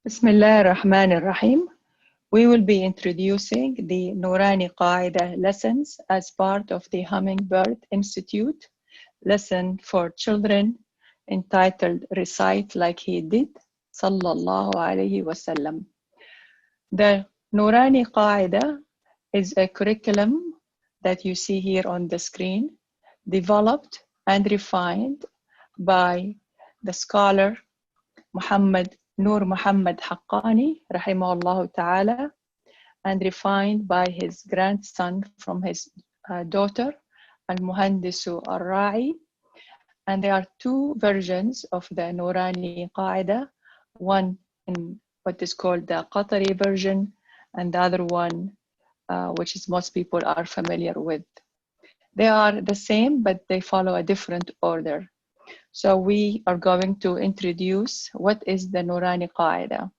Bismillah ar-Rahman ar-Rahim. We will be introducing the Noorani Qaidah lessons as part of the Hummingbird Institute lesson for children entitled Recite Like He Did, Sallallahu Alaihi Wasallam. The Noorani Qaidah is a curriculum that you see here on the screen, developed and refined by the scholar Noor Muhammad Haqqani, rahimahullah ta'ala, and refined by his grandson from his daughter, Al-Muhandisu Al-Ra'i. And there are two versions of the Noorani Qaidah, one in what is called the Qatari version, and the other one, which is most people are familiar with. They are the same, but they follow a different order. So we are going to introduce what is the Noorani Qaidah.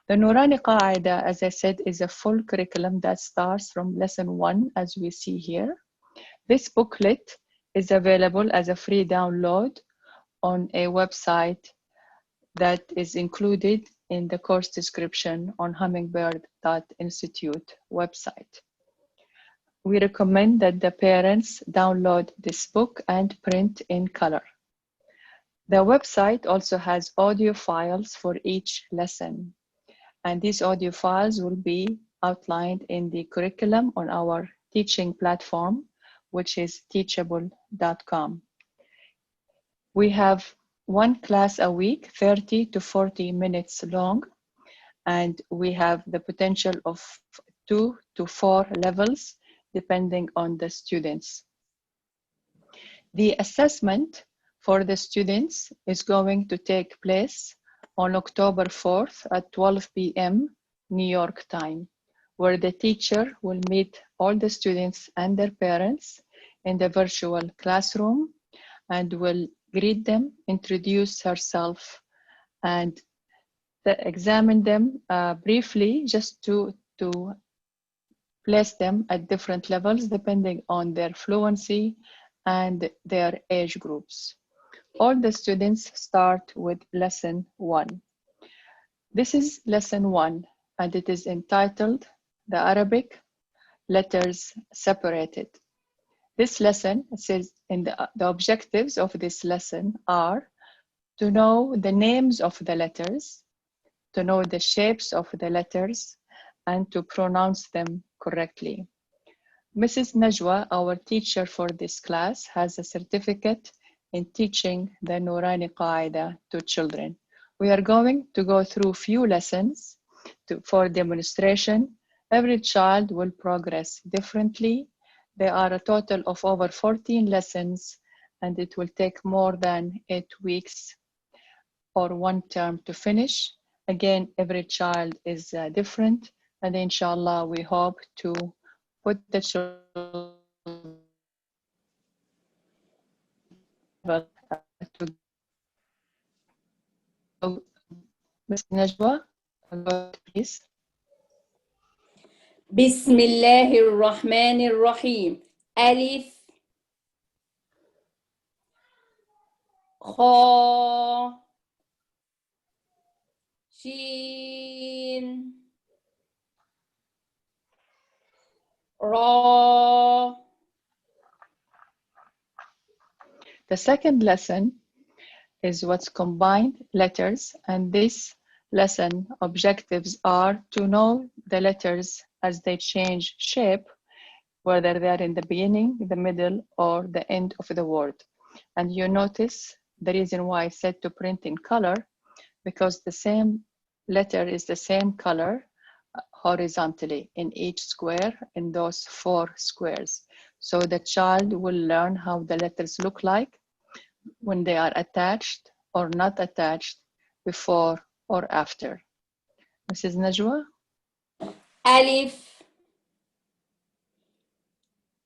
The Noorani Qaidah, as I said, is a full curriculum that starts from lesson 1, as we see here. This booklet is available as a free download on a website that is included in the course description on Hummingbird.Institute website. We recommend that the parents download this book and print in color. The website also has audio files for each lesson, and these audio files will be outlined in the curriculum on our teaching platform, which is teachable.com. We have one class a week, 30 to 40 minutes long, and we have the potential of 2 to 4 levels, depending on the students. The assessment for the students is going to take place on October 4th at 12 p.m. New York time, where the teacher will meet all the students and their parents in the virtual classroom and will greet them, introduce herself, and examine them briefly, just to place them at different levels depending on their fluency and their age groups. All the students start with lesson 1. This is lesson 1, and it is entitled The Arabic Letters Separated. This lesson says the objectives of this lesson are to know the names of the letters, to know the shapes of the letters, and to pronounce them correctly. Mrs. Najwa, our teacher for this class, has a certificate in teaching the Noorani Qaidah to children. We are going to go through few lessons for demonstration. Every child will progress differently. There are a total of over 14 lessons, and it will take more than 8 weeks or 1 term to finish. Again, every child is different, and inshallah, we hope to put the children to Ms. Najwa, please. Bismillahir Rahmanir Rahim. Alif, Kha, Shin, Ra. The second lesson is what's combined letters, and this lesson objectives are to know the letters as they change shape, whether they are in the beginning, the middle, or the end of the word. And you notice the reason why I said to print in color, because the same letter is the same color horizontally in each square in those 4 squares. So the child will learn how the letters look like when they are attached or not attached, before or after. Mrs. Najwa? Alif,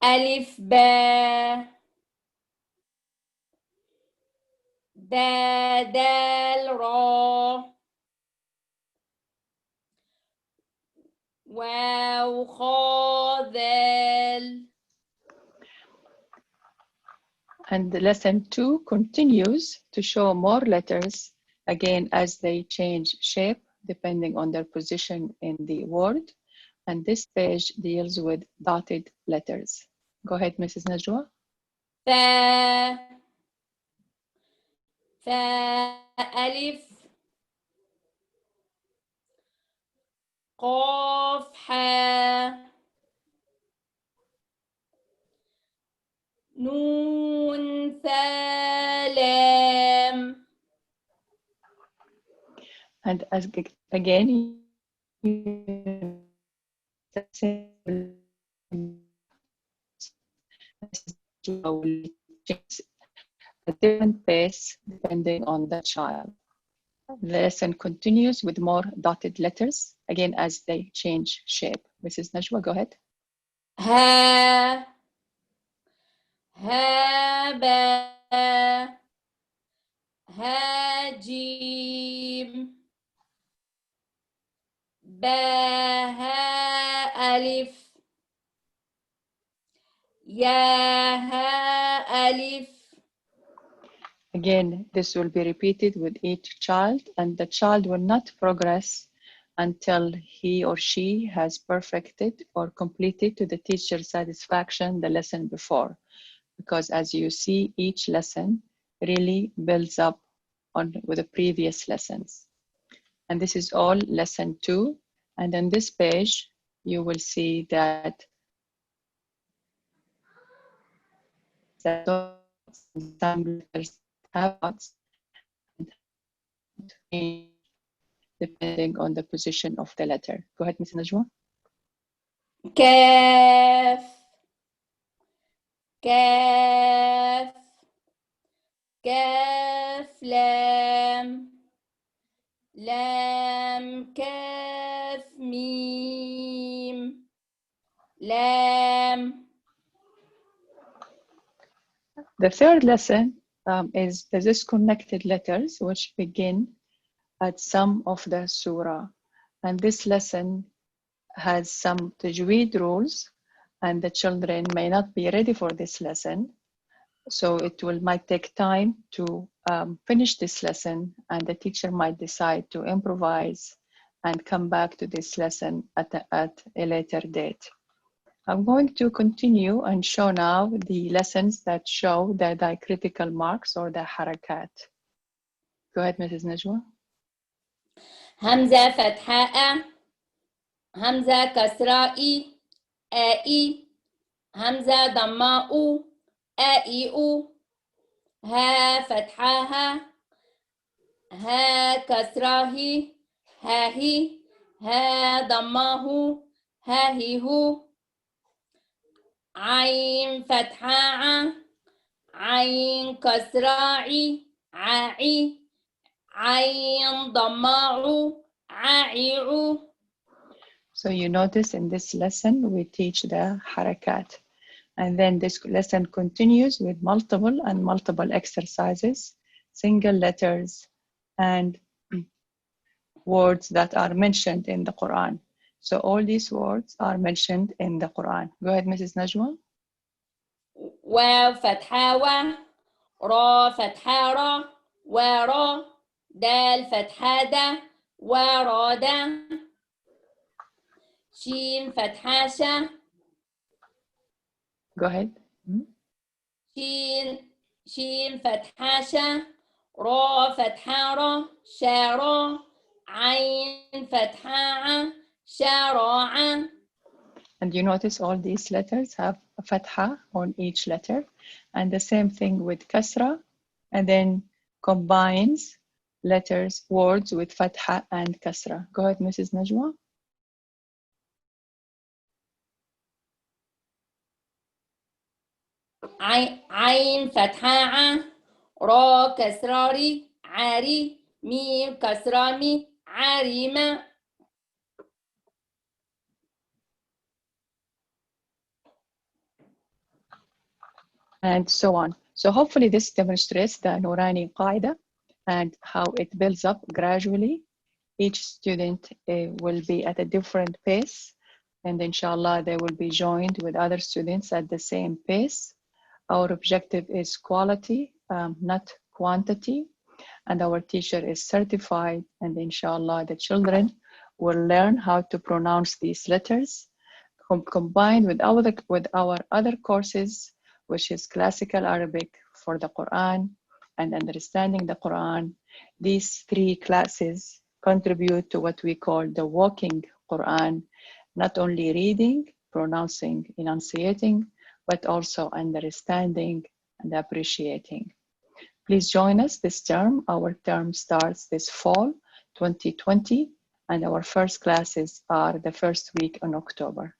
Alif, Ba, Da, Dal, Ra, Waw, Kha, Dal. And lesson 2 continues to show more letters, again, as they change shape, depending on their position in the word. And this page deals with dotted letters. Go ahead, Mrs. Najwa. فا ألف قاف حا نون ثا لام. And as again, a different pace depending on the child. The lesson continues with more dotted letters, again as they change shape. Mrs. Najwa, go ahead. ها با ها جيم با ها ألف يا ها ألف. Again, this will be repeated with each child, and the child will not progress until he or she has perfected or completed to the teacher's satisfaction the lesson before. Because as you see, each lesson really builds up on with the previous lessons. And this is all lesson 2. And on this page, you will see that some letters have dots depending on the position of the letter. Go ahead, Ms. Najwa. كاف كاف كاف لام لام كاف ميم لام. The third lesson is the disconnected letters, which begin at some of the surah. And this lesson has some tajweed rules, and the children may not be ready for this lesson. So it might take time to finish this lesson, and the teacher might decide to improvise and come back to this lesson at a later date. I'm going to continue and show now the lessons that show the diacritical marks or the harakat. Go ahead, Mrs. Najwa. همزة فتحة همزة كسرة إي آئي همزة ضماء آئي ها فتحة ها كسرة هي ها هي ها ضماه ها هي هو عين فتحة عين كسرة عي عاعي عين ضماع عاعي. So you notice in this lesson, we teach the harakat. And then this lesson continues with multiple exercises, single letters, and words that are mentioned in the Qur'an. So all these words are mentioned in the Qur'an. Go ahead, Mrs. Najwa. واو فتحة و را فتحة را ورا دال فتحة دا ورا دا شين فتحة شا. Go ahead. شين فتحة شا را فتحة را شارا عين فتحة شارع. And you notice all these letters have a fatha on each letter. And the same thing with kasra, and then combines letters, words with fatha and kasra. Go ahead, Mrs. Najwa. عين فتحة را كسراري عاري ميم كسرامي عارمة. And so on. So hopefully this demonstrates the Noorani Qaidah and how it builds up gradually. Each student will be at a different pace, and inshallah they will be joined with other students at the same pace. Our objective is quality, not quantity. and our teacher is certified, and inshallah the children will learn how to pronounce these letters combined with our other courses, which is classical Arabic for the Quran and understanding the Quran. These three classes contribute to what we call the walking Quran, not only reading, pronouncing, enunciating, but also understanding and appreciating. Please join us this term. Our term starts this fall 2020, and our first classes are the first week in October.